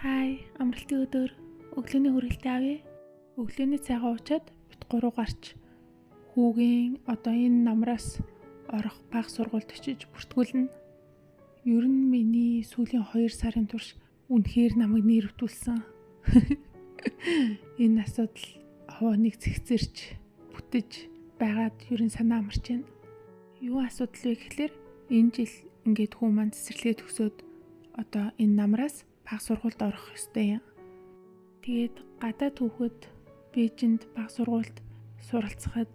Хай, амралтын өдөр өглөөний хүрээлтээ авъя. Өглөөний цайгаа уучаад бит 3 гарч хүүгийн энэ намраас орох бага сургуульд очиж бүртгүүлнэ. Ер нь миний сүүлийн 2 сарын турш үнэхээр намайг нервтүүлсэн. Энэ асуудал хавааныг цэгцэрч бүтэж байгаад ер нь санаа амарч байна. Юу асуудал вэ гэхэлэр энэ жил ингээд хүү маань цэцэрлэгээ төгсөөд энэ намраас бага сургуульд орох ёстой юм. Тэгээд гадаад хүүхэд Бээжинд бага сургуульд суралцахад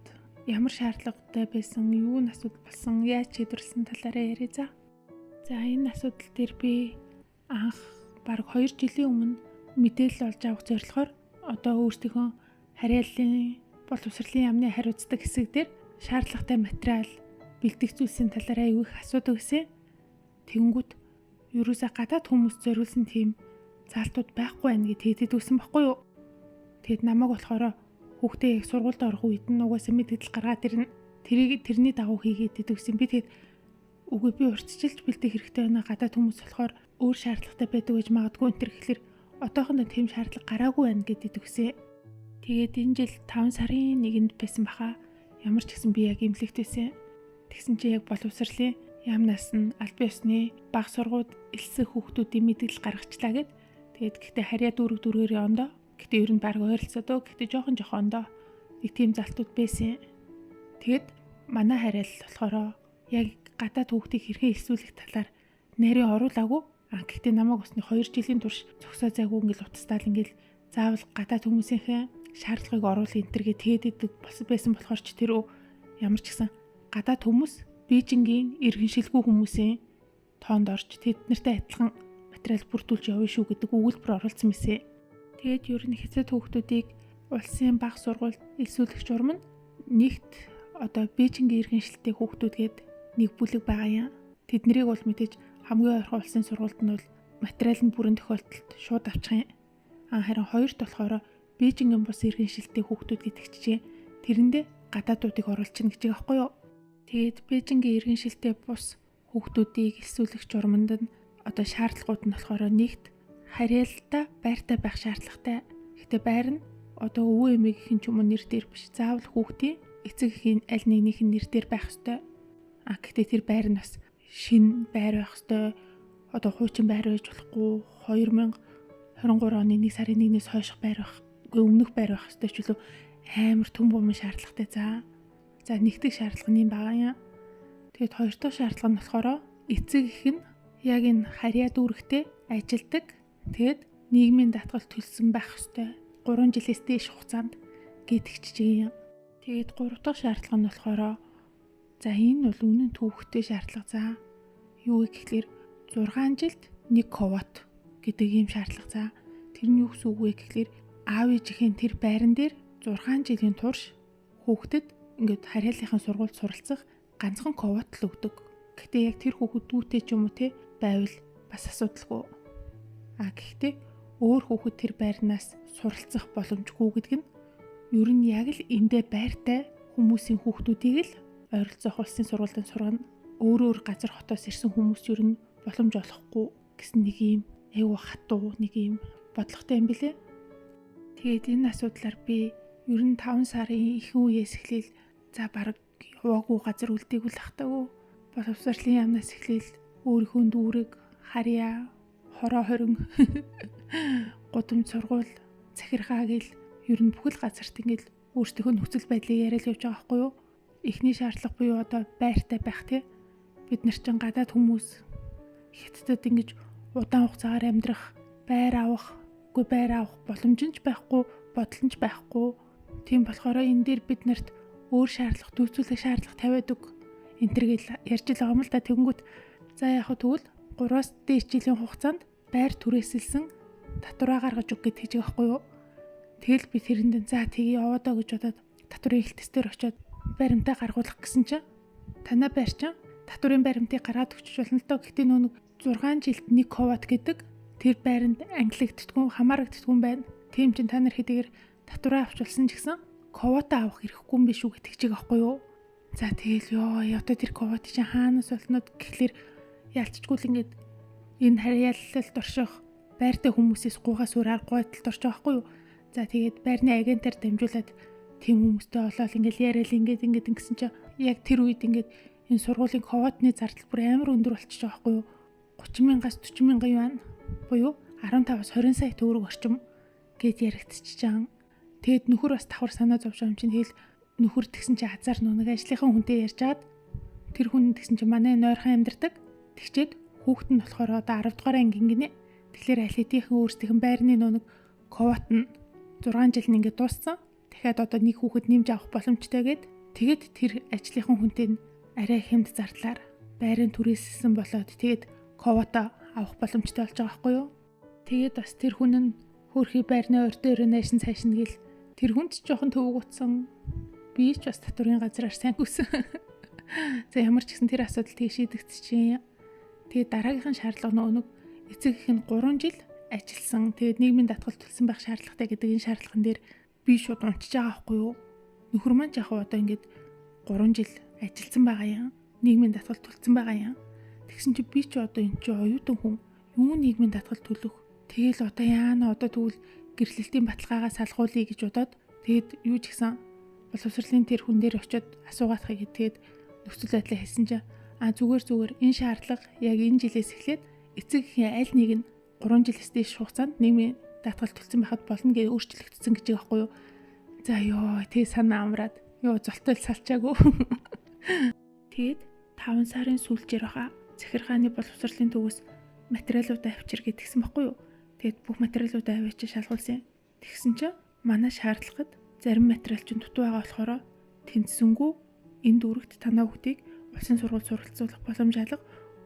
ямар шаардлагатай байсан, юу н асуудал болсон, яаж шийдвэрлсэн талаараа яриа за. За энэ асуудал дээр би анх бараг 2 жилийн өмнө мэдээлэл олж авах зорилгоор өөрсдийнхөө харьяаллын боловсролын яамны хариуцдаг хэсэг дээр шаардлагатай материал бэлтгэцүүлсэн талаараа аягүй их асуудаг гэсэн. Тэнгүүд ерөөсөө гадаад хүмүүс зориулсан тийм заалтууд байхгүй байна гэж хэлээд өгсөн байхгүй юу? Тэгэд намайг болохоор хүүхдээ яг сургуульд орох үед нь угаасаа мэдээлэл гаргаад тэрний дагуу хийгээд өгсөн. Би тэгэд үгүй би урьдчилж бэлдэх хэрэгтэй байна. Гадаад хүмүүс болохоор өөр шаардлагатай байдаг гэж магадгүй энэ гэхэлэр одоохондоо тийм шаардлага гараагүй байна гэдэг өгсөн. Тэгээд энэ жил 5 сарын 1-нд байсан баха. Ямар ч гэсэн би яг эмнэлэгт байсан. Тэгсэн чи яг боловсролын яамнаас нь аль биесны бага сургууль элсэх хүүхдүүдийн мэдээлэл гаргачлаа гэд. Тэгээд гэхдээ харьяа дүүргээр ондоо. Гэхдээ ер нь баг ойролцоодоо. Гэхдээ жоохон ондоо нэг тийм залтууд байсан. Тэгэд манай харьяал болохоор яг гадаад хүүхдийг хэрхэн элсүүлэх талаар нарийн оруулаагүй. Гэхдээ намайг усны 2 жилийн турш зогсоо зайгүй ингээл утастаал ингээл заавал гадаад хүмүүсийнхээ шаардлагыг оруулах энэ төргээ тэгээд байсан болохоор ч тэр ямар ч гэсэн гадаад хүмүүс Бээжингийн иргэншилгүй хүмүүсийн тоонд орж тэд нартай адилхан материал бүрдүүлж явна шүү гэдэг өгүүлбэр оруулсан мэсэ. Тэгээд ер нь хэцэд хүүхдүүдийг улсын бага сургуульд элсүүлэх журам нь нэгт Бээжингийн иргэншилтэй хүүхдүүд гээд нэг бүлэг байгаа юм. Тэднийг бол мэдээж хамгийн ойрхон улсын сургуульд нь бол материал нь бүрэн тохиолдолд шууд авчих юм. Харин хоёрт болохоор Бээжингийн бус иргэншилтэй хүүхдүүд гэдэг чинь тэрэндээ гадаадуудыг оруулчихна гэж байгаа байхгүй юу? Тэгээд Бээжингийн иргэншилтэй бус хүүхдүүдийг элсүүлэх журамд нь шаардлагууд нь болохоор нэгт харьяалалтай байртай байх шаардлагатай. Гэхдээ байр нь өвөө эмээгийн ч юм уу нэр дээр биш. Заавал хүүхдийн эцэг эхийн аль нэгнийх нь нэр дээр байх ёстой. Гэхдээ тэр байр нь бас шинэ байр байх ёстой. Хуучин байр байж болохгүй. 2023 оны 1 сарын 1-ээс хойших байр байх. Өмнөх байр байх ёстой ч үлээ амар төм бум шаардлагатай За нэгдэх шаардлага нь байгаа юм. Тэгэд хоёр дахь шаардлага нь болохоор эцэг эх нь яг энэ харьяа дүүрэгтээ ажилдаг. Тэгэд нийгмийн даатгал төлсөн байх ёстой. 3 жилээс дээш хугацаанд гэдэгч юм. Тэгэд 3 дахь шаардлага нь болохоор энэ бол үнэн түүхтэй шаардлага юу гэхэлэр 6 жилд 1 ковот гэдэг ийм шаардлага Тэр нь юу гэсэн үг вэ гэхэлэр аав ээжийн тэр байран дээр 6 жилийн турш хүүхдэд ингээд харьяаллынхаа сургуульд суралцах ганцхан ковот л өгдөг. Гэхдээ яг тэр хүүхэд дүүтэй ч юм уу байвал бас асуудалгүй. Гэхдээ өөр хүүхэд тэр байрнаас суралцах боломжгүй гэдэг нь ер нь яг л эндээ байртай хүмүүсийн хүүхдүүдийг л ойролцоох улсын сургуульд сургана. Өөр газар хотоос ирсэн хүмүүс ер нь боломж олохгүй гэсэн нэг юм айгүй хатуу нэг юм бодлоготой юм билэ. Тэгээд энэ асуудлаар би ер нь 5 сарын ихэнх үеэс эхлээл бараг яваагүй газар үлдээгүүл ахтаагүй боловсролын яамнаас эхлээл өөрийнхөө дүүрэг харьяа хороо хорин гудамж сургууль захиргаа гэл ер нь бүхэл газарт ингээл өөрсдийнхөө нөхцөл байдлыг яриад явж байгаа байхгүй юу? Эхний шаардлага буюу байртай байх бид нар чинь гадаад хүмүүс хятадд ингэж удаан хугацаагаар амьдрах байр авах боломж нь ч байхгүй бодлон ч байхгүй. Тийм болохоор энэ дээр бид нарт өөр шаардлага төвцүүлэх шаардлага тавиад өг энтергээл ярьж байгаа юм л да. Тэгэнгүүт яг тэгвэл 3-аас дээш жилийн хугацаанд байр түрээсэлсэн татвараа гаргаж өг гэж байгаа байхгүй юу? Тэгэл би тэрэнд тгий яваадаа гэж бодоод татварын хэлтсээр очиод баримтаа гаргуулах гэсэн чинь танай байр чинь татварын баримтыг гаргаад өгч болно л доо. Гэхдээ нөө 6 жилд 1 ковот гэдэг тэр байранд ангилагддгүй хамаарагддгүй байна. Тийм чинь та нар хэдийгээр татвараа авчулсан ч гэсэн ковота авах хэрэггүй юм биш үү гэдэг чиг аахгүй юу? Тэгэл тэр ковот чинь хаанаас олнод гэхлээр ялцчгүй л ингээд энэ харьяалалд орших байртай хүмүүсээс гуйгаас өөр аргагүй байдалд орж байгаа байхгүй юу. За тэгээд байрны агентаар дамжуулаад тийм хүмүүстэй олоод ингээл яриад ингээд ингэсэн чинь яг тэр үед ингээд энэ сургуулийн ководны зардал бүр амар өндөр болчихж байгаа байхгүй юу. 30,000-аас 40,000 юан буюу 15-аас 20 сая төгрөг орчим гээд яригдчихэж байгаа. Тэгээд нөхөр бас давхар санаа зовж байгаа юм чинь тэгэл нөхөр тэгсэн чинь хазар нүг ажлынхан хүнтэй ярьж агаад тэр хүн тэгсэн чинь манай нойрхон амьдардаг. Тэгчээд хүүхэд нь болохоор одоо 10 дугаар анги гинэ. Тэгэхээр аль хэдийнхэн өөрсдийнх нь байрны нүг ковот нь 6 жил нь ингээд дууссан. Дахиад одоо нэг хүүхэд нэмж авах боломжтой гээд тэгээд тэр ажлынхан хүнтэй нь арай хэмд зардлаар байрын түрээсэлсэн болоод тэгээд ковото авах боломжтой болж байгаа байхгүй юу. Тэгээд бас тэр хүн нь хөөрхий байрны орд өрөө найшин цаашин гэл тэр хүнд ч жоохон төвөг утсан. Би ч бас татврын газраар сайн хүсэн. За ямар ч гэсэн тэр асуудал тийг шийдэгдчихээн. Тэгээд дараагийнхан шаардлага нөгөө эцэг их нь 3 жил ажилласан. Тэгээд нийгмийн татгалт төлсөн байх шаардлагатай гэдэг энэ шаардлаган дээр би шууд унтж байгаа байхгүй юу. Нөхөр маань яг одоо ингээд 3 жил ажилласан байгаа юм. Нийгмийн татгалт төлсөн байгаа юм. Тэгсэн чи би ч одоо энэ чи оюутан хүн юу нийгмийн татгалт төлөх. Тэгэл одоо яана одоо тэгвэл гэрлэлтийн баталгаагаа салгуулъя гэж бодоод тэгэд юу ч гэсэн боловсролын тэр хүн дээр очиод асуугаатхыг тэгээд нөхцөл байдлаа хэлсэн чинь зүгээр энэ шаардлага яг энэ жилээс эхлээд эцэг эхийн аль нэг нь 3 жилээс дээш хугацаанд нийгмийн татгалт төлсөн байхад болно гэж өөрчлөгдсөн гэж байгаа байхгүй юу. За ёо тэг санаа амраад ёо золтой салчаагүй. Тэгэд 5 сарын сүүлчээр баха захиргааны боловсролын төвөөс материалуудаа авчир гэдгсэн байхгүй юу. Тэгэд бүх материалуудаа авчиж шалгуулсан. Тэгсэн чинь манай шаардлагад зарим материал чинь дутуу байгаа болохоор тэнцсэнгүү энэ дүүрэгт танаа хүүхдийг улсын сургууль суралцуулах боломж алга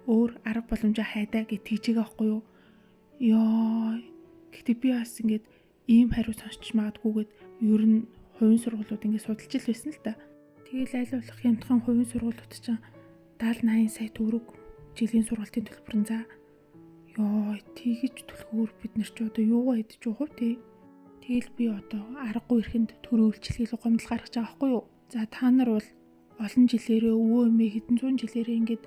өөр арга боломжоо хайдаа гэж тийжээгээ байхгүй юу. Ёо. Гэхдээ би бас ингээд ийм хариу сонсч магадгүйгээд ер нь хувийн сургуулиуд ингээд судалж ил байсан л та. Тэгэл аль болох хямдхан хувийн сургуулиуд чинь 70-80 сая төгрөг жилийн сургалтын төлбөр нь за. Ёо, тийгэж төлөхөөр бид нар ч одоо юугаа идэж байгаа вэ тий. Тэгэл би одоо аргагүй ихэнд төрөө үйлчлэгийг гомдол гаргаж байгаа байхгүй юу. За та нар бол олон жилээрээ өвөө эмээ хэдэн зуун жилээрээ ингээд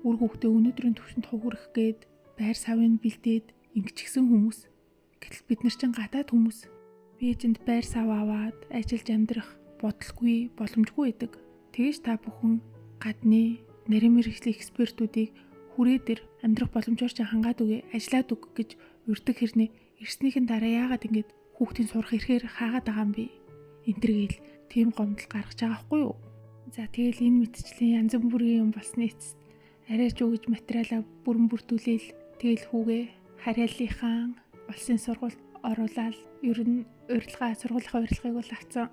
үр хүүхдээ өнөөдрийн төвшөнд хуврах гээд байр савыг бэлдээд ингэчихсэн хүмүүс. Гэтэл бид нар чинь гадаад хүмүүс. Бээжинд байр сав аваад ажиллаж амьдрах бодолгүй, боломжгүй байдаг. Тэгэж та бүхэн гадны нарийн мэргэжлийн экспертүүдийг хүрээ дээр амьдрах боломжоор ч хангаад үгүй, ажиллаад үг гэж урьдаг хэрнээ ирснийхэн дараа яагаад ингэж хүүхдийн сурах ирэхээр хаагаад байгаа юм бэ? Энтергээл тийм гомдол гаргаж байгаа хгүй юу? За тэгэл энэ мэтчлийн янз бүрийн юм болсны эцэст арай ч өгж материалаа бүрэн бүртгүүлээл тэгэл хүүгээ харьяаллынхаа улсын сургуульд оруулаад ер нь сургуулийнхаа урилгыг бол авсан.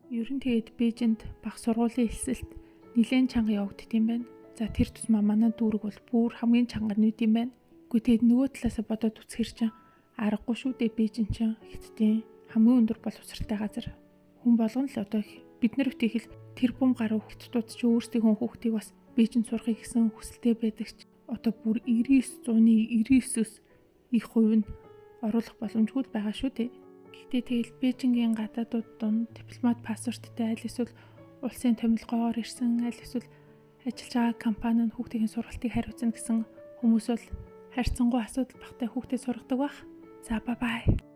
Ер нь тэгээд Бээжинд баг сургуулийн хэлсэлт нэлээд чанга явагдд юм байна. За тэр тусмаа манай дүүрэг бол бүр хамгийн чанга нүд юм байна. Гэхдээ тэгээд нөгөө талаасаа бодоод үзэхэр чинь аргагүй шүү дээ. Бээжин чинь Хятадын хамгийн өндөр боловсралтай газар. Хүн болгон л одоо бид нар үтгэл тэрбум гаруй хүүхдүүд ч өөрсдийнхөө хүүхдийг бас Бээжинд сурахыг гэсэн хүсэлтэй байдаг ч одоо бүр 99.99-өөс их хувь нь оруулах боломжгүй байгаа шүү дээ. Гэхдээ тэгэл Бээжингийн гадаадууд донд дипломат паспорттай аль эсвэл улсын томилгоогоор ирсэн аль эсвэл ажиллаж байгаа компани нь хүүхдийн сургалтыг хариуцна гэсэн хүмүүс бол харьцангуй асуудал багтай хүүхдээ сургадаг бах. За бай бай.